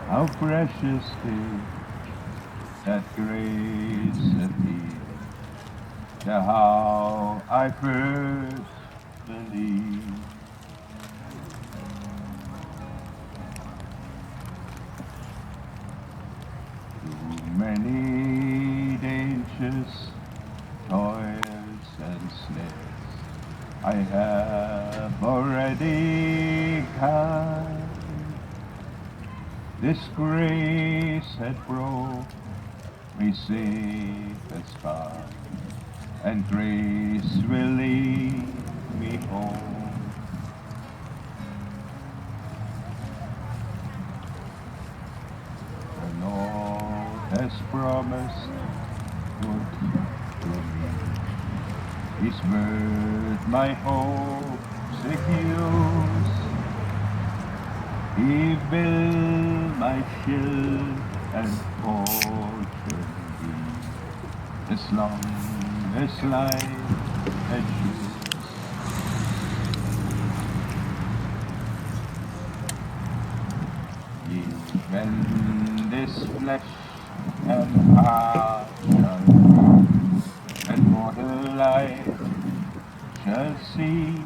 How precious is that grace appears, the how I first believed. Through many dangers, toils and snares, I have already come. This grace had brought me safe as far, and grace will lead me home. The Lord has promised good to me. His word my hope secures. He will my shield and fortune be, as long as life endures. Even this flesh and heart shall fade, and mortal life shall cease,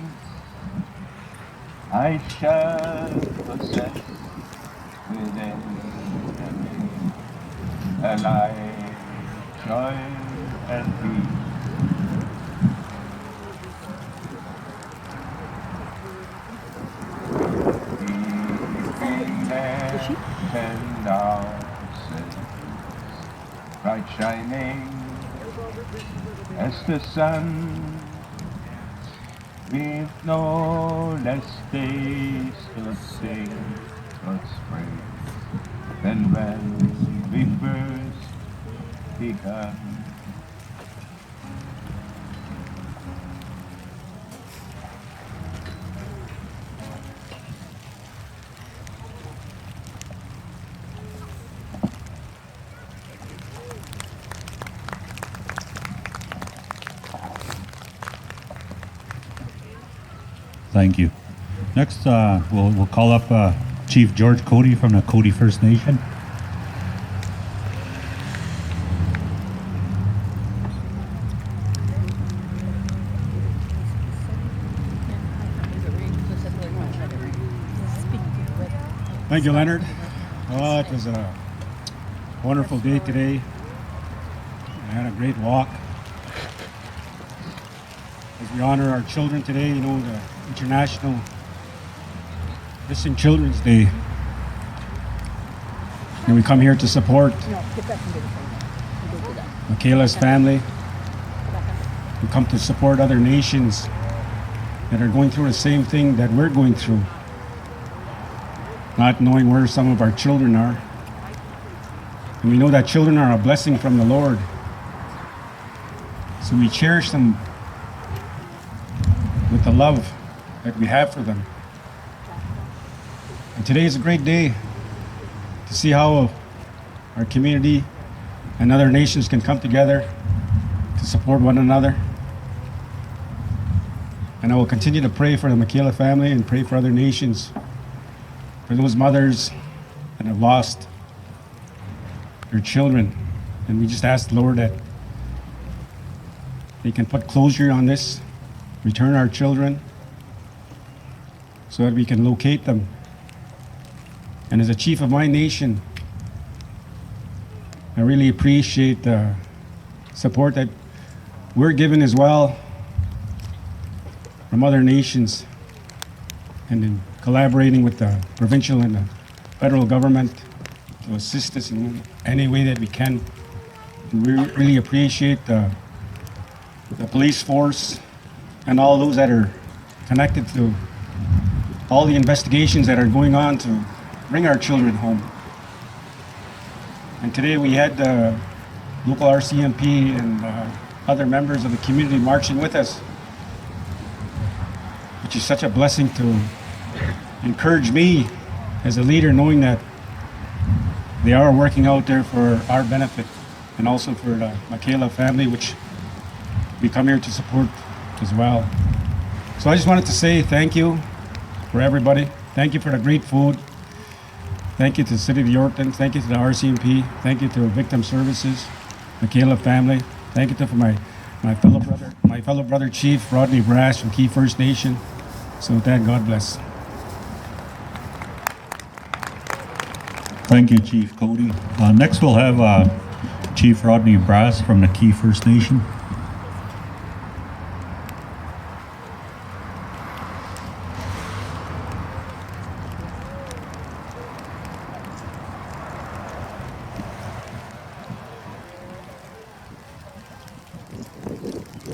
I shall possess within me a life, joy, and peace. Keeping there 10,000, bright shining as the sun, with no less days to sing God's praise than when we first begun. Thank you. Next, we'll call up Chief George Cody from the Cody First Nation. Thank you, Leonard. Well, it was a wonderful day today. I had a great walk. As we honor our children today, you know, the International Missing Children's Day. And we come here to support Mekayla's family. We come to support other nations that are going through the same thing that we're going through, not knowing where some of our children are. And we know that children are a blessing from the Lord. So we cherish them with the love that we have for them. And today is a great day to see how our community and other nations can come together to support one another. And I will continue to pray for the Mekayla family and pray for other nations, for those mothers that have lost their children. And we just ask the Lord that they can put closure on this, return our children, so that we can locate them. And as a chief of my nation, I really appreciate the support that we're given as well from other nations, and in collaborating with the provincial and the federal government to assist us in any way that we can. And we really appreciate the police force and all those that are connected to all the investigations that are going on to bring our children home. And today we had the local RCMP and other members of the community marching with us, which is such a blessing to encourage me as a leader, knowing that they are working out there for our benefit and also for the Mekayla family, which we come here to support as well. So I just wanted to say thank you for everybody. Thank you for the great food. Thank you to the City of Yorkton. Thank you to the RCMP. Thank you to Victim Services, Mekayla family. Thank you to my fellow brother Chief Rodney Brass from Key First Nation. So with that, God bless. Thank you, Chief Cody. Next, we'll have Chief Rodney Brass from the Key First Nation.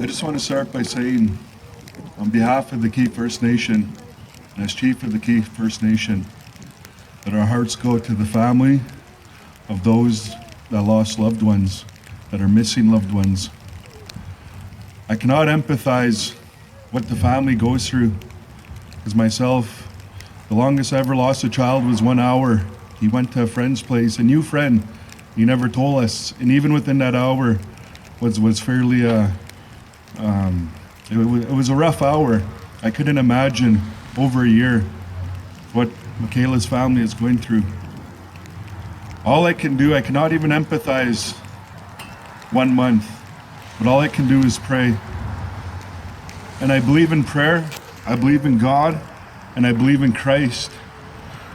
I just want to start by saying, on behalf of the Key First Nation, and as Chief of the Key First Nation, that our hearts go to the family of those that lost loved ones, that are missing loved ones. I cannot empathize what the family goes through, because myself, the longest I ever lost a child was 1 hour. He went to a friend's place, a new friend. He never told us, and even within that hour was fairly it was a rough hour. I couldn't imagine over a year what Mekayla's family is going through. All I can do, I cannot even empathize 1 month, but all I can do is pray. And I believe in prayer, I believe in God, and I believe in Christ.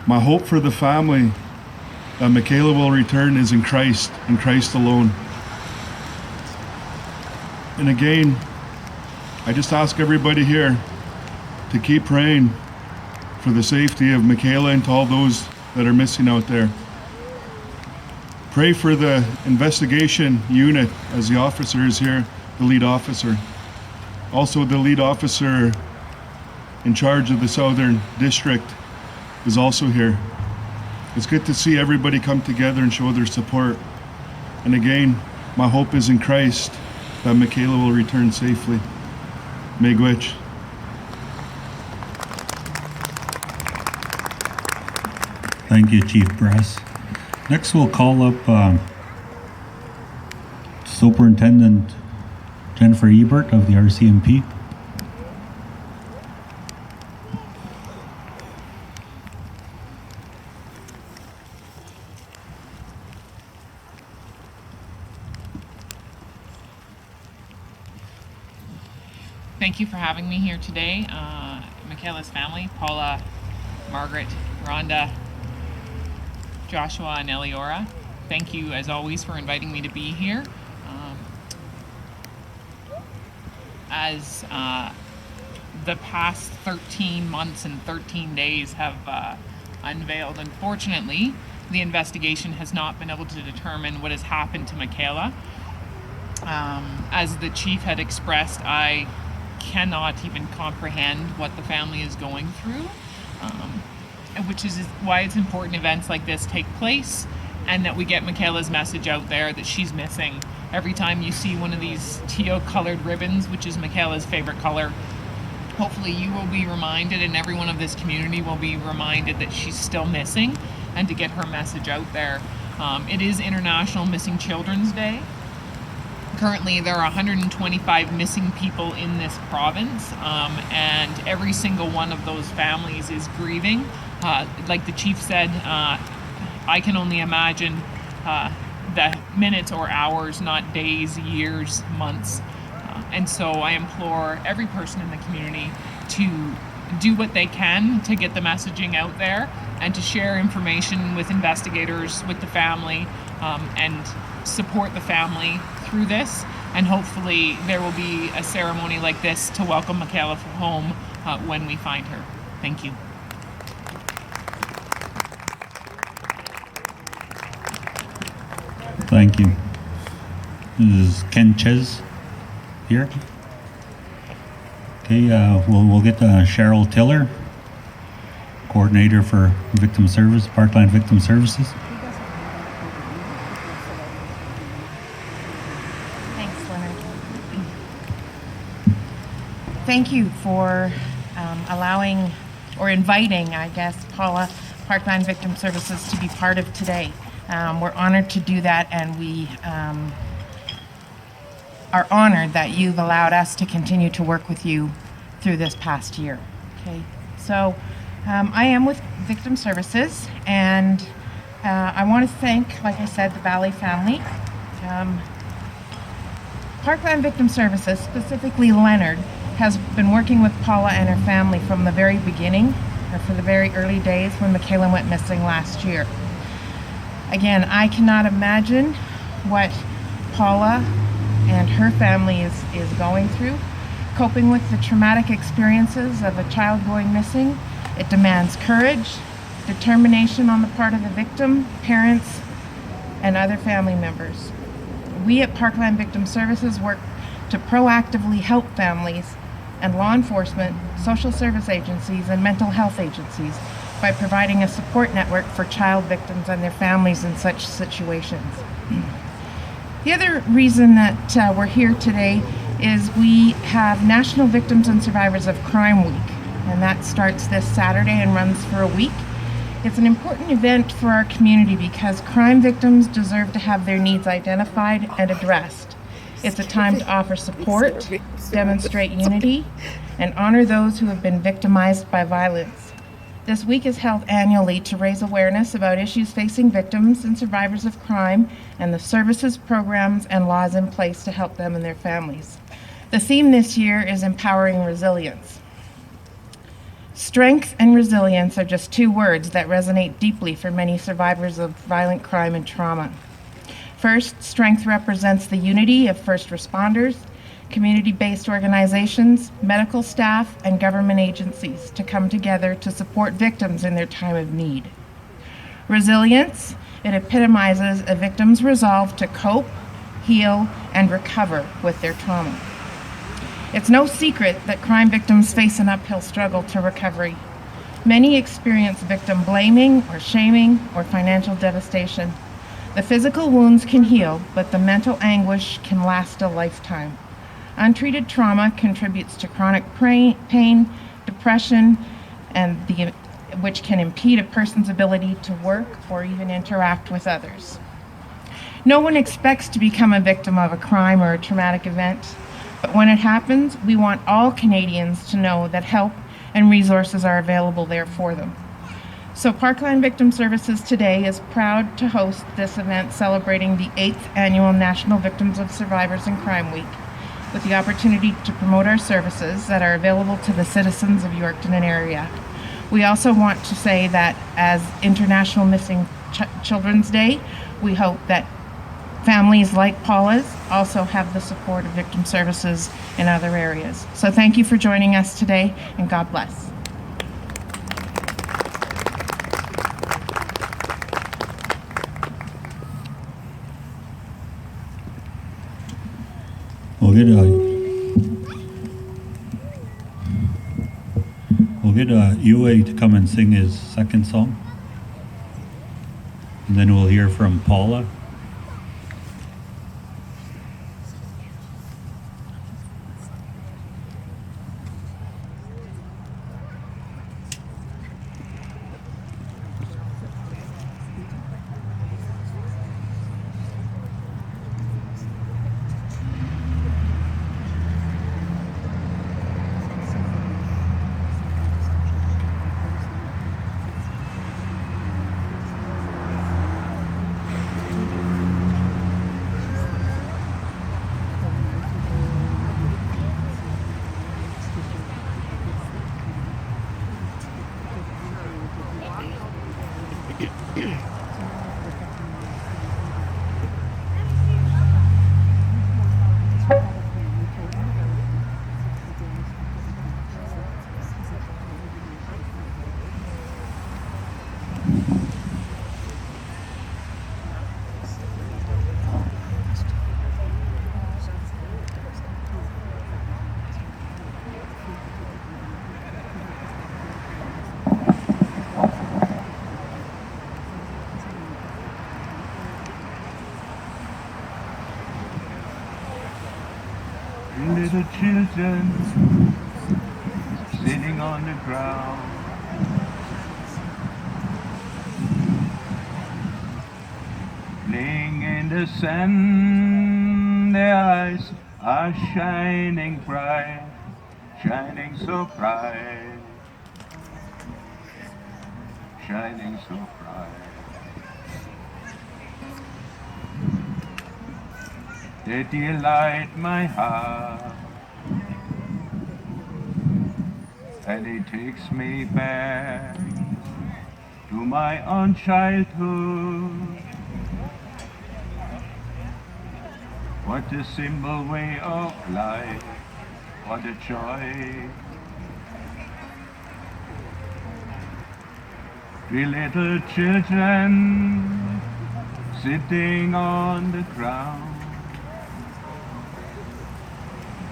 My hope for the family that Mekayla will return is in Christ alone. And again, I just ask everybody here to keep praying for the safety of Mekayla and to all those that are missing out there. Pray for the investigation unit, as the officer is here, the lead officer. Also, the lead officer in charge of the Southern District is also here. It's good to see everybody come together and show their support. And again, my hope is in Christ that Mekayla will return safely. Miigwech. Thank you, Chief Brass. Next, we'll call up Superintendent Jennifer Ebert of the RCMP. Thank you for having me here today. Mekayla's family, Paula, Margaret, Rhonda, Joshua, and Eliora. Thank you, as always, for inviting me to be here. As the past 13 months and 13 days have unveiled, unfortunately, the investigation has not been able to determine what has happened to Mekayla. As the chief had expressed, I cannot even comprehend what the family is going through, which is why it's important events like this take place and that we get Mekayla's message out there that she's missing. Every time you see one of these teal colored ribbons, which is Mekayla's favorite color, hopefully you will be reminded, and everyone of this community will be reminded, that she's still missing and to get her message out there. It is International Missing Children's Day. Currently, there are 125 missing people in this province, and every single one of those families is grieving. Like the chief said, I can only imagine the minutes or hours, not days, years, months. And so I implore every person in the community to do what they can to get the messaging out there and to share information with investigators, with the family, and support the family through this. And hopefully there will be a ceremony like this to welcome Mekayla home when we find her. Thank you. Thank you. Is Ken Ches here? Okay, we'll get Cheryl Tiller, coordinator for Victim Service, Parkland Victim Services. Thanks, Leonard. Thank you for allowing or inviting, I guess, Paula, Parkland Victim Services to be part of today. We're honored to do that, and we are honored that you've allowed us to continue to work with you through this past year. Okay, so I am with Victim Services, and I want to thank, like I said, the Bali family. Um, Parkland Victim Services, specifically Leonard, has been working with Paula and her family from the very beginning, or for the very early days when Mekayla went missing last year. Again, I cannot imagine what Paula and her family is going through. Coping with the traumatic experiences of a child going missing, it demands courage, determination on the part of the victim, parents, and other family members. We at Parkland Victim Services work to proactively help families and law enforcement, social service agencies, and mental health agencies by providing a support network for child victims and their families in such situations. The other reason that we're here today is we have National Victims and Survivors of Crime Week, and that starts this Saturday and runs for a week. It's an important event for our community because crime victims deserve to have their needs identified and addressed. It's a time to offer support, demonstrate unity, and honor those who have been victimized by violence. This week is held annually to raise awareness about issues facing victims and survivors of crime and the services, programs, and laws in place to help them and their families. The theme this year is empowering resilience. Strength and resilience are just two words that resonate deeply for many survivors of violent crime and trauma. First, strength represents the unity of first responders, community-based organizations, medical staff, and government agencies to come together to support victims in their time of need. Resilience, it epitomizes a victim's resolve to cope, heal, and recover with their trauma. It's no secret that crime victims face an uphill struggle to recovery. Many experience victim blaming or shaming or financial devastation. The physical wounds can heal, but the mental anguish can last a lifetime. Untreated trauma contributes to chronic pain, depression, which can impede a person's ability to work or even interact with others. No one expects to become a victim of a crime or a traumatic event, but when it happens, we want all Canadians to know that help and resources are available there for them. So Parkland Victim Services today is proud to host this event celebrating the 8th Annual National Victims of Survivors in Crime Week, with the opportunity to promote our services that are available to the citizens of Yorkton and area. We also want to say that as International Missing Children's Day, we hope that families like Paula's also have the support of victim services in other areas. So thank you for joining us today, and God bless. We'll get UA to come and sing his second song, and then we'll hear from Paula. Little children sitting on the ground, playing in the sand. Their eyes are shining bright, shining so bright, shining so bright. they delight my heart, and it takes me back to my own childhood. What a simple way of life, what a joy. Three little children sitting on the ground,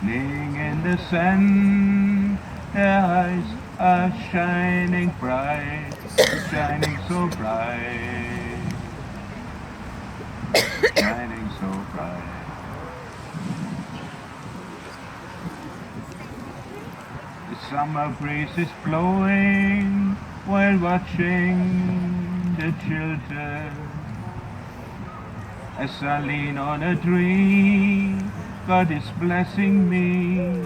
playing in the sand, their eyes are shining bright, shining so bright, shining so bright. The summer breeze is blowing while watching the children. As I lean on a tree, God is blessing me.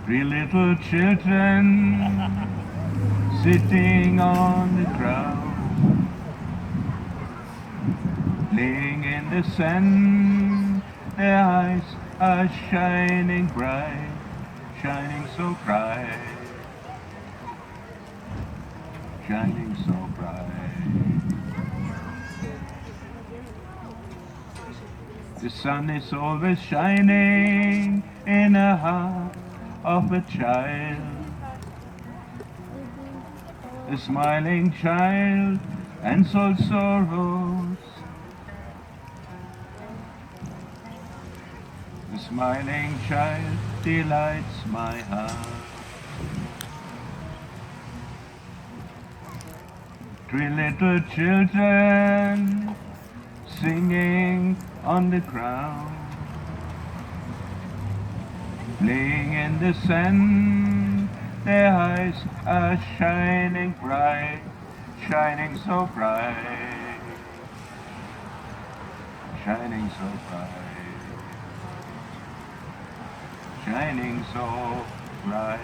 Three little children sitting on the ground, playing in the sand, their eyes are shining bright, shining so bright, shining so bright. The sun is always shining in the heart of a child, a smiling child and all sorrows. The smiling child delights my heart. Three little children singing on the ground, playing in the sand, their eyes are shining bright, shining so bright, shining so bright, shining so bright.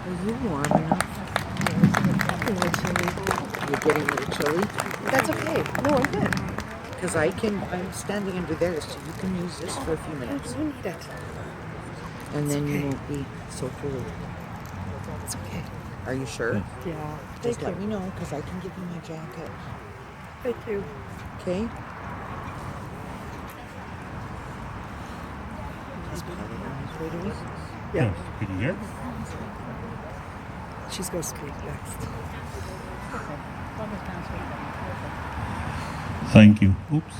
Are you warm enough? You're getting a little chilly? That's okay. No, I'm good. Because I'm standing under there, so you can use this for a few minutes. You need it. And then you won't be so cold. It's okay. Are you sure? Yeah. Just Thank let you. me know, because I can give you my jacket. Thank you. Okay? Is Polly on his way to us? Yeah. Can you hear? She's going to speak next. Thank you. Oops.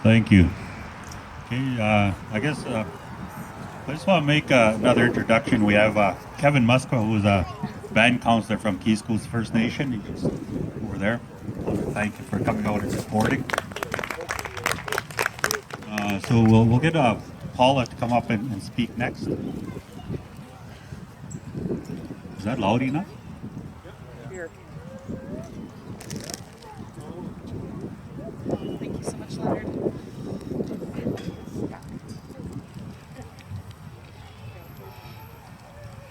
Thank you. Okay, I guess I just want to make another introduction. We have Kevin Muska, who is a band counselor from Key Schools First Nation. He's just over there. Thank you for coming out and supporting. So we'll get Paula to come up and speak next. Is that loud enough? Here. Thank you so much, Leonard.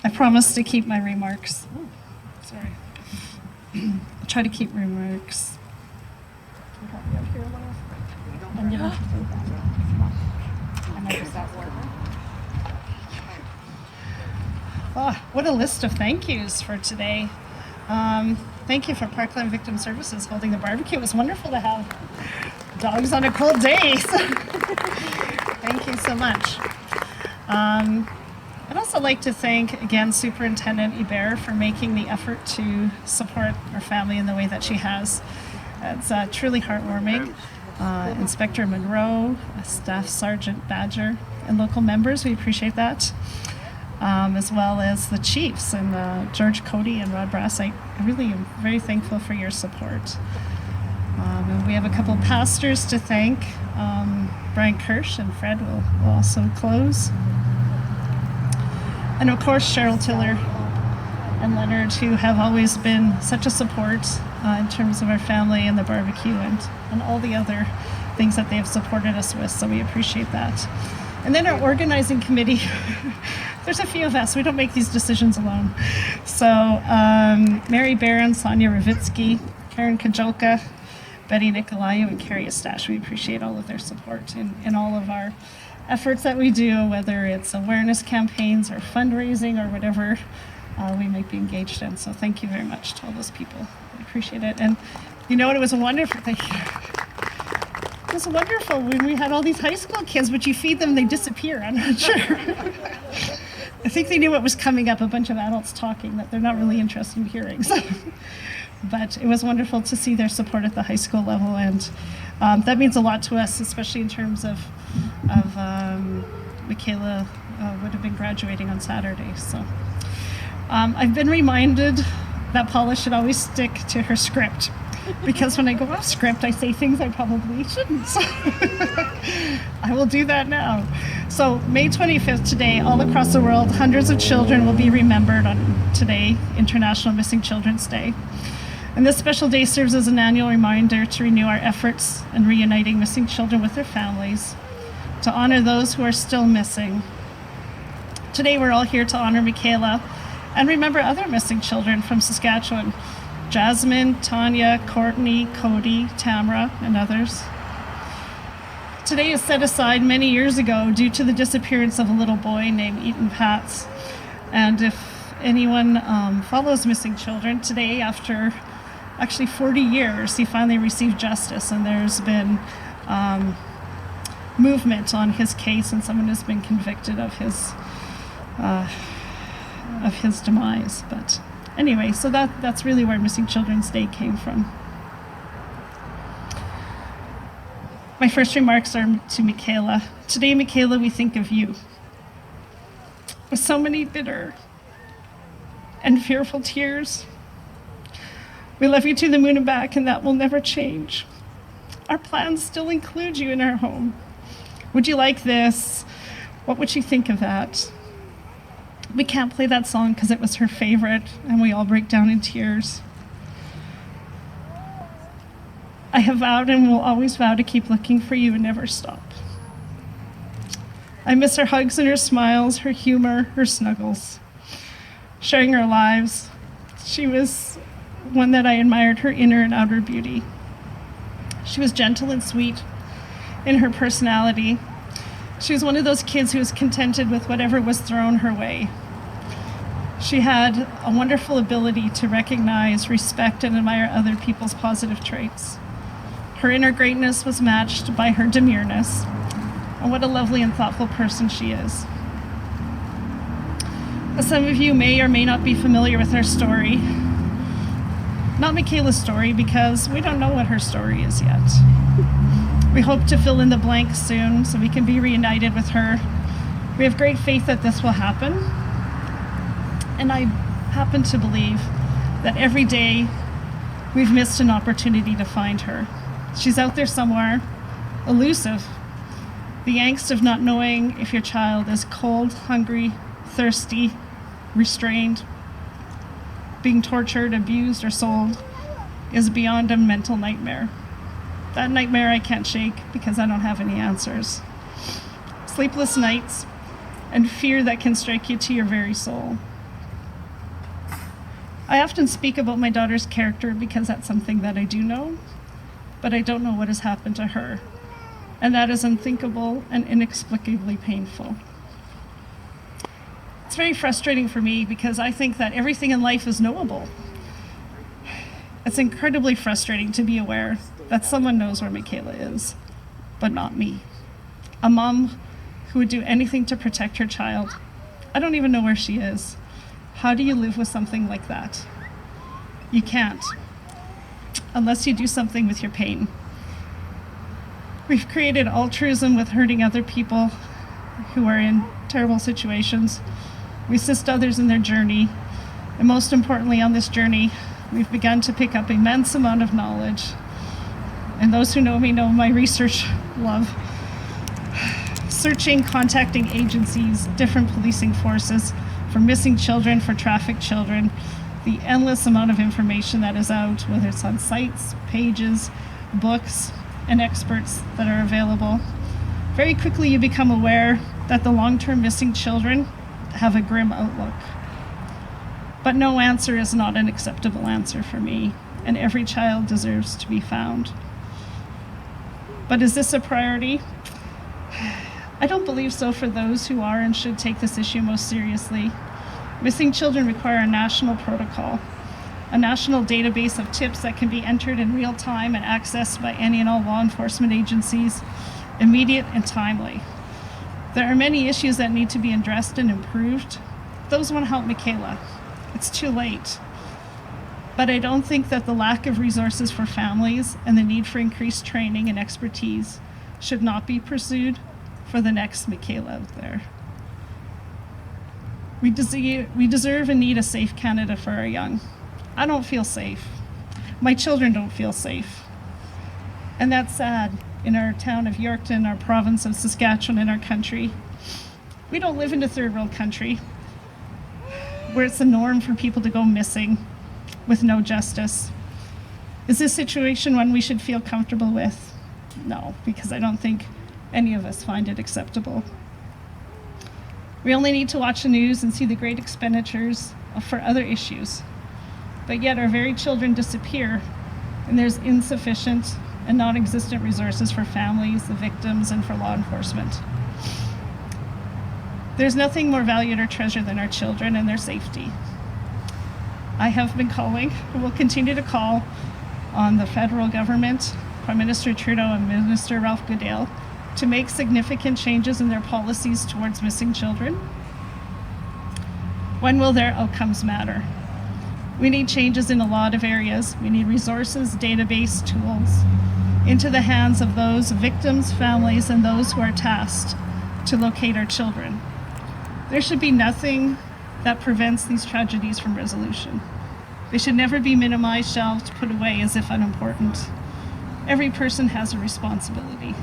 I promise to keep my remarks. Sorry. I'll try to keep remarks. Can you help me up here a little? And yeah. Oh, what a list of thank yous for today. Thank you for Parkland Victim Services holding the barbecue. It was wonderful to have dogs on a cold day. So thank you so much. I'd also like to thank, again, Superintendent Hebert for making the effort to support our family in the way that she has. It's truly heartwarming. Inspector Monroe, Staff Sergeant Badger, and local members, we appreciate that. As well as the chiefs and George Cody and Rod Brass. I really am very thankful for your support. And we have a couple pastors to thank. Brian Kirsch and Fred will also close. And of course, Cheryl Tiller and Leonard, who have always been such a support in terms of our family and the barbecue and all the other things that they have supported us with. So we appreciate that. And then our organizing committee, there's a few of us. We don't make these decisions alone. So Mary Barron, Sonia Ravitsky, Karen Kajolka, Betty Nicolaou, and Carrie Estache. We appreciate all of their support in all of our efforts that we do, whether it's awareness campaigns or fundraising or whatever we might be engaged in. So thank you very much to all those people. I appreciate it. And you know what? It was a wonderful thing. It was wonderful when we had all these high school kids, but you feed them, they disappear. I'm not sure. I think they knew what was coming up, a bunch of adults talking that they're not really interested in hearing. So. But it was wonderful to see their support at the high school level, and that means a lot to us, especially in terms of Mekayla would have been graduating on Saturday. So I've been reminded that Paula should always stick to her script, because when I go off script, I say things I probably shouldn't. So I will do that now. So May 25th today, all across the world, hundreds of children will be remembered on today, International Missing Children's Day. And this special day serves as an annual reminder to renew our efforts in reuniting missing children with their families, to honor those who are still missing. Today we're all here to honor Mekayla and remember other missing children from Saskatchewan: Jasmine, Tanya, Courtney, Cody, Tamara, and others. Today is set aside many years ago due to the disappearance of a little boy named Eaton Patz. And if anyone follows missing children, today, after actually 40 years, he finally received justice, and there's been movement on his case, and someone has been convicted of his demise. But anyway, so that's really where Missing Children's Day came from. My first remarks are to Mekayla. Today, Mekayla, we think of you. With so many bitter and fearful tears, we love you to the moon and back, and that will never change. Our plans still include you in our home. Would you like this? What would you think of that? We can't play that song because it was her favorite, and we all break down in tears. I have vowed and will always vow to keep looking for you and never stop. I miss her hugs and her smiles, her humor, her snuggles, sharing our lives. She was one that I admired, her inner and outer beauty. She was gentle and sweet in her personality. She was one of those kids who was contented with whatever was thrown her way. She had a wonderful ability to recognize, respect, and admire other people's positive traits. Her inner greatness was matched by her demureness, and what a lovely and thoughtful person she is. Some of you may or may not be familiar with her story. Not Mekayla's story, because we don't know what her story is yet. We hope to fill in the blanks soon so we can be reunited with her. We have great faith that this will happen. And I happen to believe that every day we've missed an opportunity to find her. She's out there somewhere, elusive. The angst of not knowing if your child is cold, hungry, thirsty, restrained, being tortured, abused, or sold is beyond a mental nightmare. That nightmare I can't shake because I don't have any answers. Sleepless nights and fear that can strike you to your very soul. I often speak about my daughter's character because that's something that I do know, but I don't know what has happened to her. And that is unthinkable and inexplicably painful. It's very frustrating for me because I think that everything in life is knowable. It's incredibly frustrating to be aware that someone knows where Mekayla is, but not me. A mom who would do anything to protect her child. I don't even know where she is. How do you live with something like that? You can't, unless you do something with your pain. We've created altruism with hurting other people who are in terrible situations. We assist others in their journey. And most importantly, on this journey, we've begun to pick up immense amount of knowledge. And those who know me know my research love. Searching, contacting agencies, different policing forces, for missing children, for trafficked children, the endless amount of information that is out, whether it's on sites, pages, books, and experts that are available. Very quickly you become aware that the long-term missing children have a grim outlook. But no answer is not an acceptable answer for me, and every child deserves to be found. But is this a priority? I don't believe so for those who are and should take this issue most seriously. Missing children require a national protocol, a national database of tips that can be entered in real time and accessed by any and all law enforcement agencies, immediate and timely. There are many issues that need to be addressed and improved. Those want to help Mekayla. It's too late. But I don't think that the lack of resources for families and the need for increased training and expertise should not be pursued for the next Mekayla out there. We deserve and need a safe Canada for our young. I don't feel safe. My children don't feel safe. And that's sad in our town of Yorkton, our province of Saskatchewan, in our country. We don't live in a third world country where it's the norm for people to go missing with no justice. Is this situation one we should feel comfortable with? No, because I don't think any of us find it acceptable. We only need to watch the news and see the great expenditures for other issues. But yet our very children disappear, and there's insufficient and non-existent resources for families, the victims, and for law enforcement. There's nothing more valued or treasured than our children and their safety. I have been calling, and will continue to call, on the federal government, Prime Minister Trudeau and Minister Ralph Goodale, to make significant changes in their policies towards missing children. When will their outcomes matter? We need changes in a lot of areas. We need resources, database, tools into the hands of those victims, families, and those who are tasked to locate our children. There should be nothing that prevents these tragedies from resolution. They should never be minimized, shelved, put away as if unimportant. Every person has a responsibility.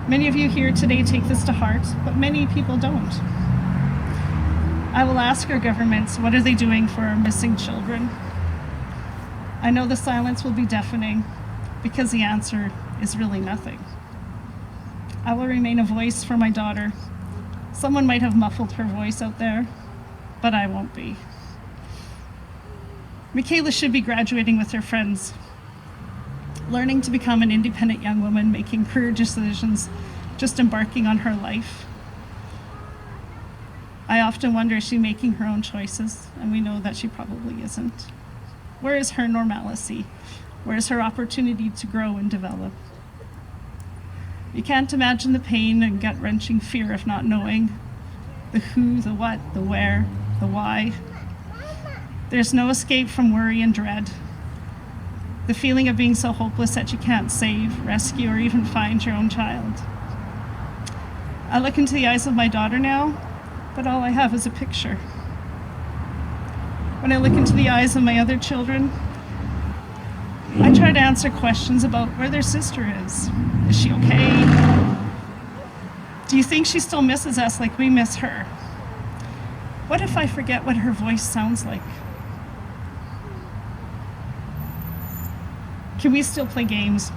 Many of you here today take this to heart, but many people don't. I will ask our governments, what are they doing for our missing children? I know the silence will be deafening because the answer is really nothing. I will remain a voice for my daughter. Someone might have muffled her voice out there, but I won't be. Mekayla should be graduating with her friends, learning to become an independent young woman, making career decisions, just embarking on her life. I often wonder, is she making her own choices? And we know that she probably isn't. Where is her normalcy? Where is her opportunity to grow and develop? You can't imagine the pain and gut-wrenching fear of not knowing the who, the what, the where, the why. There's no escape from worry and dread. The feeling of being so hopeless that you can't save, rescue, or even find your own child. I look into the eyes of my daughter now, but all I have is a picture. When I look into the eyes of my other children, I try to answer questions about where their sister is. Is she okay? Do you think she still misses us like we miss her? What if I forget what her voice sounds like? Can we still play games?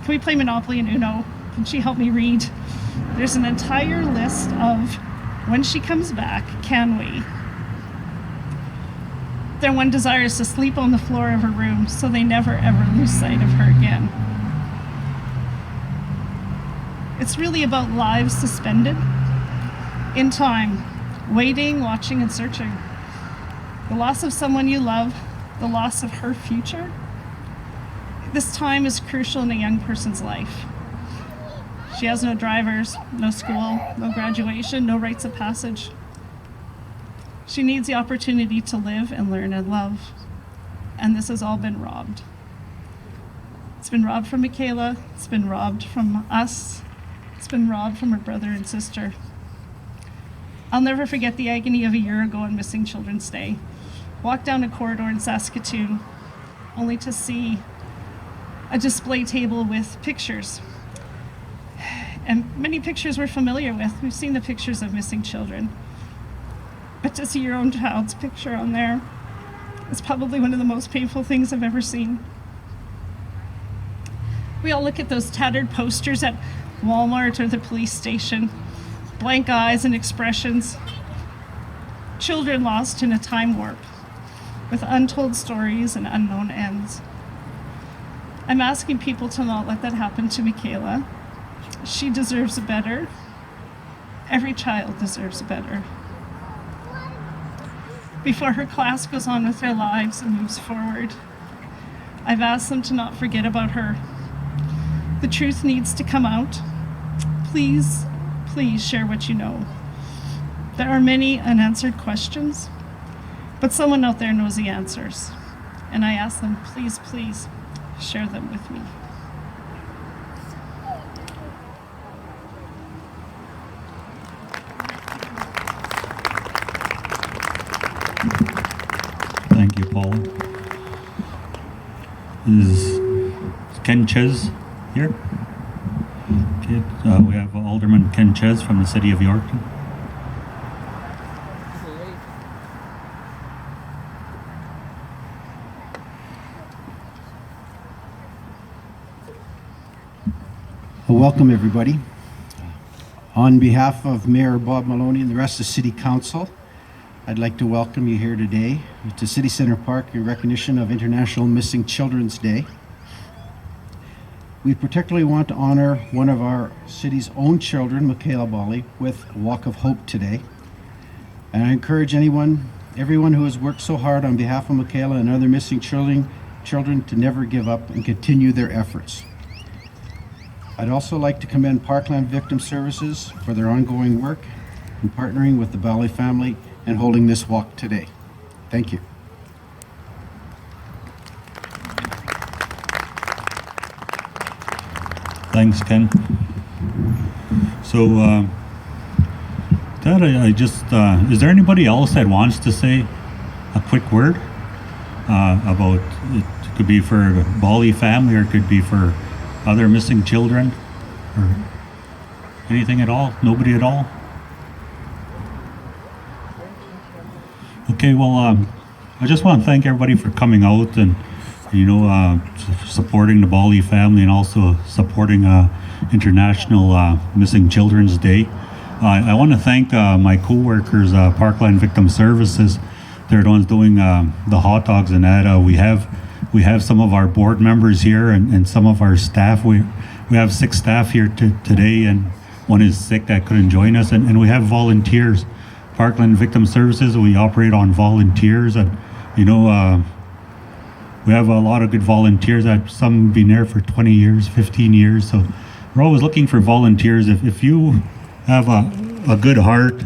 Can we play Monopoly and Uno? Can she help me read? There's an entire list of, when she comes back, can we? Their one desire is to sleep on the floor of her room so they never ever lose sight of her again. It's really about lives suspended in time, waiting, watching, and searching. The loss of someone you love, the loss of her future. This time is crucial in a young person's life. She has no drivers, no school, no graduation, no rites of passage. She needs the opportunity to live and learn and love. And this has all been robbed. It's been robbed from Mekayla. It's been robbed from us. It's been robbed from her brother and sister. I'll never forget the agony of a year ago on Missing Children's Day. Walked down a corridor in Saskatoon, only to see a display table with pictures. And many pictures we're familiar with. We've seen the pictures of missing children. But to see your own child's picture on there is probably one of the most painful things I've ever seen. We all look at those tattered posters at Walmart or the police station, blank eyes and expressions, children lost in a time warp with untold stories and unknown ends. I'm asking people to not let that happen to Mekayla. She deserves better. Every child deserves better. Before her class goes on with their lives and moves forward, I've asked them to not forget about her. The truth needs to come out. Please, please share what you know. There are many unanswered questions, but someone out there knows the answers. And I ask them, please, please share them with me. Thank you, Paul. Is Ken Ches here? Okay, we have Alderman Ken Ches from the City of Yorkton. Welcome, everybody. On behalf of Mayor Bob Maloney and the rest of City Council, I'd like to welcome you here today to City Center Park in recognition of International Missing Children's Day. We particularly want to honor one of our city's own children, Mekayla Bali, with a walk of hope today. And I encourage everyone who has worked so hard on behalf of Mekayla and other missing children to never give up and continue their efforts. I'd also like to commend Parkland Victim Services for their ongoing work in partnering with the Bali family and holding this walk today. Thank you. Thanks, Ken. So, Dad, I just, is there anybody else that wants to say a quick word about, it could be for the Bali family or it could be for other missing children or anything at all? Nobody at all? Okay, well, I just want to thank everybody for coming out and, supporting the Bali family and also supporting International Missing Children's Day. I want to thank my co-workers, Parkland Victim Services. They're the ones doing the hot dogs and that. We have some of our board members here and some of our staff. We have 6 staff here today, and one is sick that couldn't join us. And we have volunteers. Parkland Victim Services, we operate on volunteers, and we have a lot of good volunteers. Some have been there for 20 years, 15 years. So we're always looking for volunteers. If you have a good heart